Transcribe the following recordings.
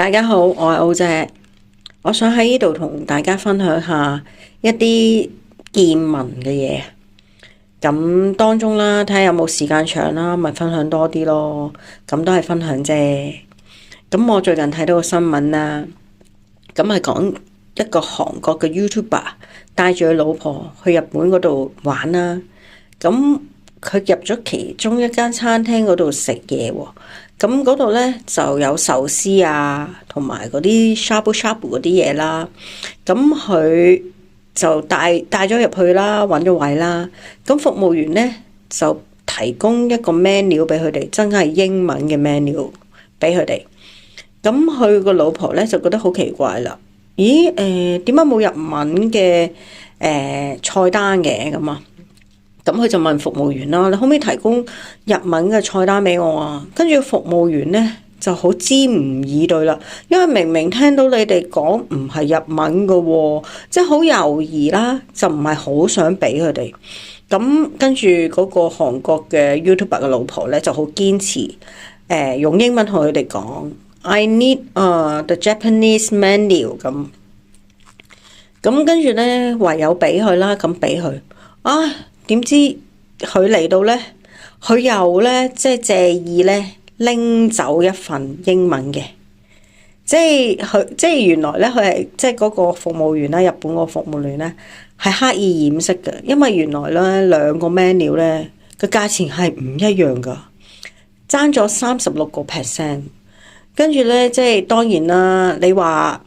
大家好，我係澳姐，我想喺呢度同大家分享下一啲見聞嘅嘢。咁當中啦，睇下有冇時間長啦，咪分享多啲咯。咁都係分享啫。咁我最近睇到個新聞啦，咁係講一個韓國嘅 YouTuber 帶住佢老婆去日本嗰度玩啦。咁佢入咗其中一間餐廳嗰度食嘢喎。咁嗰度咧就有壽司啊，同埋嗰啲 shabu shabu 嗰啲嘢啦。咁佢就帶咗入去啦，揾咗位啦。咁服務員咧就提供一個 menu 俾佢哋，真係英文嘅 menu 俾佢哋。咁佢個老婆咧就覺得好奇怪啦。咦？點解冇日文嘅菜單嘅咁啊？咁佢就問服務員啦，你可唔可以提供日文嘅菜單俾我啊？跟住服務員咧就好支吾以對啦，因為明明聽到你哋講唔係日文嘅喎，即係好猶豫啦，就唔係好想俾佢哋。咁跟住嗰個韓國嘅 YouTuber 嘅老婆咧就好堅持，用英文同佢哋講 I need the Japanese menu 咁。咁跟住咧唯有俾佢啦，咁俾佢啊。點知佢嚟到咧，佢又咧即係借意咧拎走一份英文嘅，即係原來咧佢係即係嗰個服務員啦，日本個服務員咧係刻意掩飾嘅，因為原來咧兩個 menu 咧個價錢係唔一樣噶，爭咗36%。跟住咧即係當然啦，你話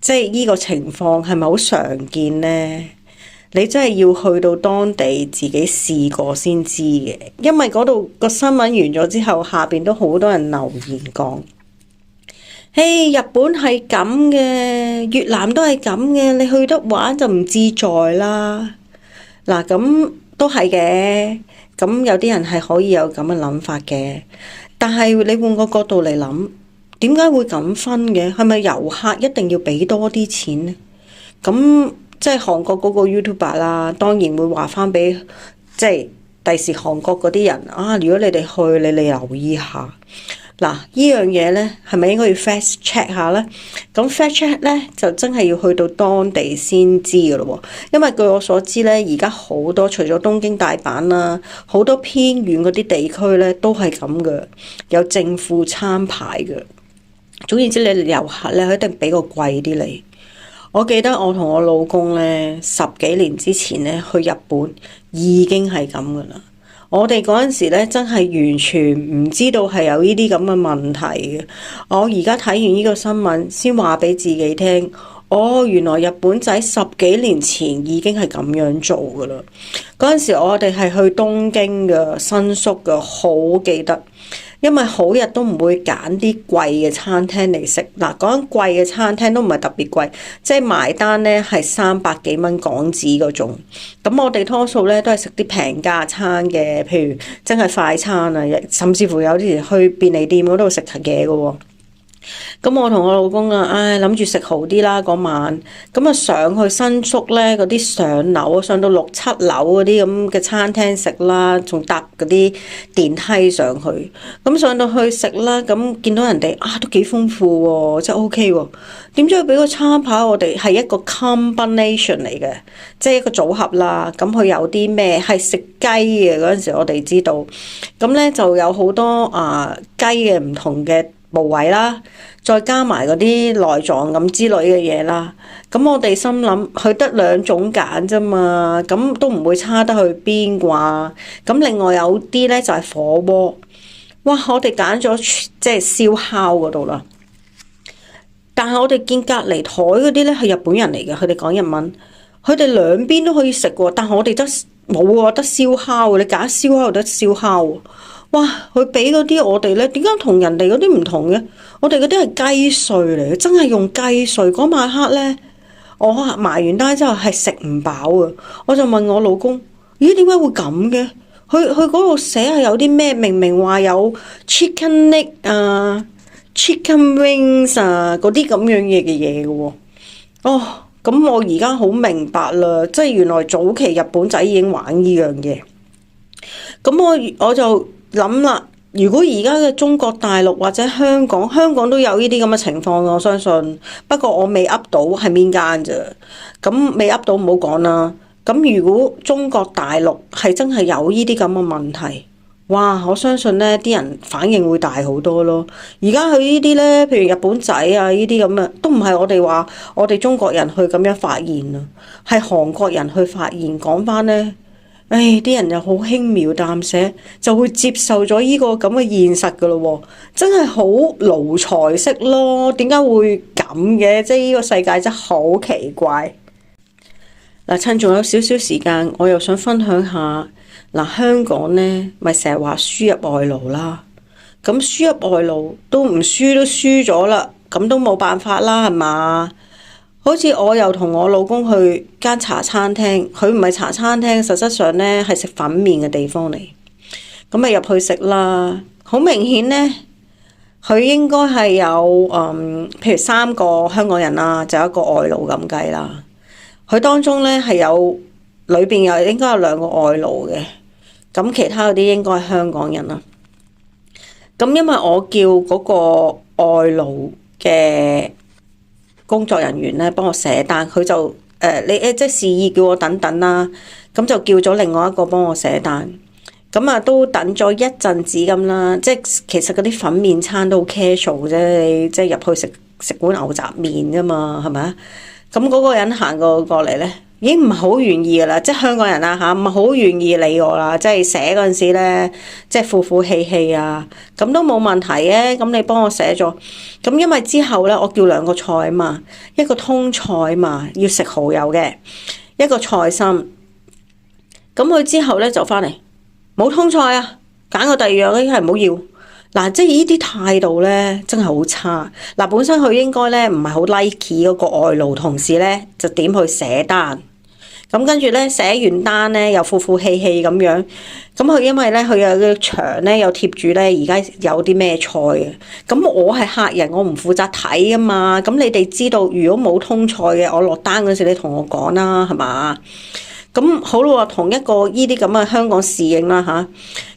即係呢個情況係咪好常見咧？你真係要去到當地自己試過先知嘅，因為嗰度個新聞完咗之後，下邊都好多人留言講：嘿，日本係咁嘅，越南都係咁嘅，你去得玩就唔自在啦。嗱，咁都係嘅，咁有啲人係可以有咁嘅諗法嘅，但係你換個角度嚟諗，點解會咁分嘅？係咪遊客一定要俾多啲錢呢？咁即係韓國嗰個 YouTuber 啦，當然會話翻俾即係第時韓國嗰啲人啊，如果你哋去，你哋留意下嗱，呢樣嘢咧係咪應該要 fact check 下咧？咁 fact check 咧就真係要去到當地先知噶咯喎，因為據我所知咧，而家好多除咗東京、大阪啦，好多偏遠嗰啲地區咧都係咁嘅，有政府餐牌嘅。總言之，你遊客咧，佢一定俾個貴啲你。我記得我同我老公咧10幾年之前咧去日本已經係咁噶啦。我哋嗰陣時咧真係完全唔知道係有呢啲咁嘅問題嘅。我而家睇完呢個新聞先話俾自己聽，原來日本仔10幾年前已經係咁樣做噶啦。嗰陣時我哋係去東京嘅新宿嘅，好記得。因為好日都唔會揀啲貴嘅餐廳嚟食，嗱，講緊貴嘅餐廳都唔係特別貴，即係埋單咧係300幾蚊港紙嗰種。咁我哋多數咧都係食啲平價餐嘅，譬如真係快餐啊，甚至乎有啲時去便利店嗰度食嘢嘅喎。咁我同我老公啊，諗住食好啲啦嗰晚，咁啊上去新宿咧嗰啲上樓，上到6、7樓嗰啲咁嘅餐廳食啦，仲搭嗰啲電梯上去，咁上到去食啦，咁見到人哋都幾豐富喎，即係 OK 喎。點知佢俾個餐牌我哋係一個 combination 嚟嘅，即係一個組合啦。咁佢有啲咩係食雞嘅嗰陣時，我哋知道，咁咧就有好多雞嘅唔同嘅部位啦，再加埋嗰啲內臟咁之類嘅嘢啦。咁我哋心諗佢得2種揀啫嘛，咁都唔會差得去邊啩。咁另外有啲咧就係火鍋，哇！我哋揀咗即係燒烤嗰度啦。但係我哋見隔離台嗰啲咧係日本人嚟嘅，佢哋講日文，佢哋兩邊都可以食喎。但係我哋得冇喎，得燒烤喎。你揀燒烤就得燒烤喎。哇！佢俾嗰啲我哋咧，點解同人哋嗰啲唔同嘅？我哋嗰啲係雞碎嚟嘅，真係用雞碎。嗰晚黑咧，我埋完單之後係食唔飽啊！我就問我老公：咦，點解會咁嘅？佢嗰度寫係有啲咩？明明話有 chicken neck 啊、chicken wings 啊嗰啲咁樣嘅嘢嘅喎。咁我而家好明白啦，即係原來早期日本仔已經玩呢樣嘢。咁我就諗啦，如果而家嘅中國大陸或者香港都有呢啲咁嘅情況，我相信。不過我未噏到係邊間啫，咁未噏到唔好講啦。咁如果中國大陸係真係有呢啲咁嘅問題，哇！我相信呢啲人反應會大好多咯。而家佢呢啲呢，譬如日本仔啊呢啲咁嘅，都唔係我哋話我哋中國人去咁樣發現啊，係韓國人去發現。講翻呢。唉，啲人又好輕描淡寫，就會接受咗呢個咁嘅現實噶咯喎，真係好奴才式咯。點解會咁嘅？即係呢個世界真係好奇怪。嗱，趁仲有少少時間，我又想分享下嗱，香港呢咪成日話輸入外勞啦，咁輸入外勞都唔輸都輸咗啦，咁都冇辦法啦，係嘛？好似我又同我老公去間茶餐廳，佢唔係茶餐廳，實質上呢係食粉麵嘅地方嚟。咁咪入去食啦，好明顯呢，佢應該係有譬如3個香港人啦，就一個外勞咁計啦。佢當中呢係有裏邊又應該有2個外勞嘅，咁其他嗰啲應該係香港人啦。咁因為我叫嗰個外勞嘅工作人員咧幫我寫單，佢就你即係示意叫我等等啦，咁就叫咗另外一個幫我寫單，咁啊都等咗一陣子咁啦。即係其實嗰啲粉麵餐都好 casual 啫，你即係入去食碗牛雜麵啫嘛，係咪啊？咁嗰個人行過嚟咧，已經唔係好願意噶啦，即係香港人啦嚇，唔係好願意理我啦。即係寫嗰陣時咧，即係負負氣氣啊，咁都冇問題嘅。咁你幫我寫咗，咁因為之後咧，我叫2個菜啊嘛，一個通菜嘛，要食蠔油嘅，一個菜心。咁佢之後咧就翻嚟冇通菜啊，揀個第2樣，一係唔好要。嗱，即係呢啲態度咧，真係好差。嗱，本身佢應該咧唔係好 like 嗰個外勞同事咧，就點去寫單。咁跟住咧寫完單咧又負負氣氣咁樣。咁佢因為咧佢有個牆咧有貼住咧，而家有啲咩菜嘅。咁我係客人，我唔負責睇啊嘛。咁你哋知道，如果冇通菜嘅，我落單嗰時你同我講啦，係嘛？咁好啦，同一個呢啲咁嘅香港侍應啦嚇，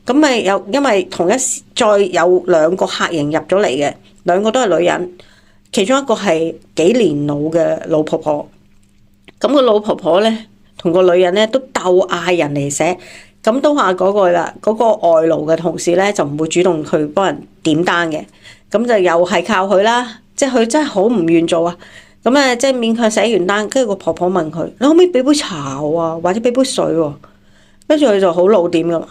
咁咪有因為同一再有2個客人入咗嚟嘅，2個都係女人，其中一個係幾年老嘅老婆婆。咁個老婆婆咧同個女人咧都鬥嗌人嚟寫，咁都話嗰個啦，嗰個外勞嘅同事咧就唔會主動去幫人點單嘅，咁就又係靠佢啦，即係佢真係好唔願做啊！咁啊，即係勉強寫完單，跟住個婆婆問佢：你可唔可以俾杯茶我啊，或者俾杯水喎？跟住佢就好老點噶嘛，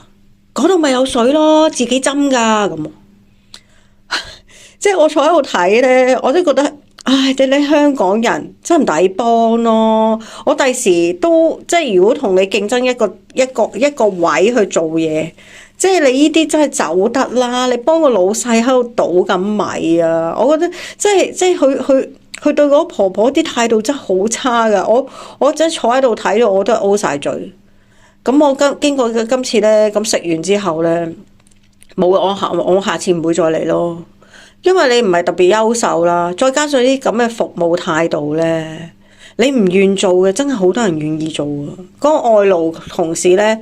嗰度咪有水咯，自己斟噶咁。即係我坐喺度睇咧，我都覺得，唉，你香港人真唔抵幫咯。我第時都即係如果同你競爭一個位去做嘢，即係你呢啲真係走得啦。你幫個老細喺度倒緊米啊！我覺得即係佢對嗰個婆婆啲態度真係好差噶，我真係坐喺度睇到我都 O 晒嘴。咁我經過今次咧，咁食完之後咧，冇我下次唔會再嚟咯，因為你唔係特別優秀啦，再加上啲咁嘅服務態度咧，你唔願做嘅，真係好多人願意做啊。嗰個外勞同事咧。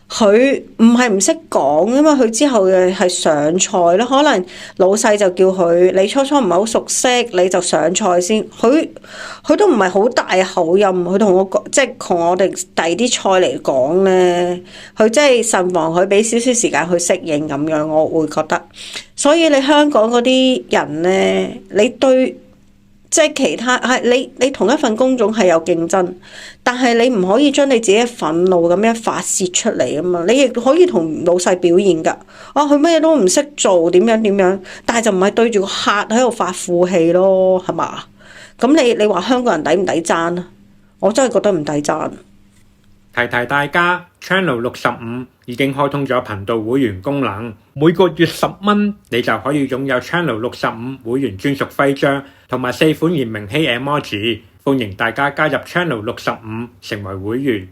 佢唔係唔識講，因為佢之後嘅係上菜咯。可能老細就叫佢，你初初唔係好熟悉，你就上菜先。佢都唔係好大口音，佢同我講，即係同我哋遞啲菜嚟講咧，佢即係慎防佢俾少少時間去適應咁樣，我會覺得。所以你香港嗰啲人咧，你對。即係其他係你同一份工種係有競爭，但係你唔可以將你自己嘅憤怒咁樣發泄出嚟啊嘛！你亦可以同老細表現㗎。佢乜嘢都唔識做，點樣，但係就唔係對住個客喺度發負氣咯，係嘛？咁你話香港人抵唔抵爭啊？我真係覺得唔抵爭。提提大家 Channel 65已經開通咗頻道會員功能，每個月10蚊，你就可以擁有 Channel 65會員專屬徽章同埋4款炎明熹 emoji，歡迎大家加入 Channel 65成為會員。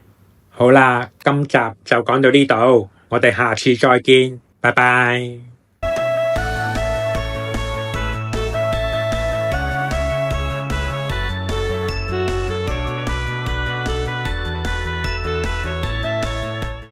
好啦，今集就講到呢度，我哋下次再見，拜拜。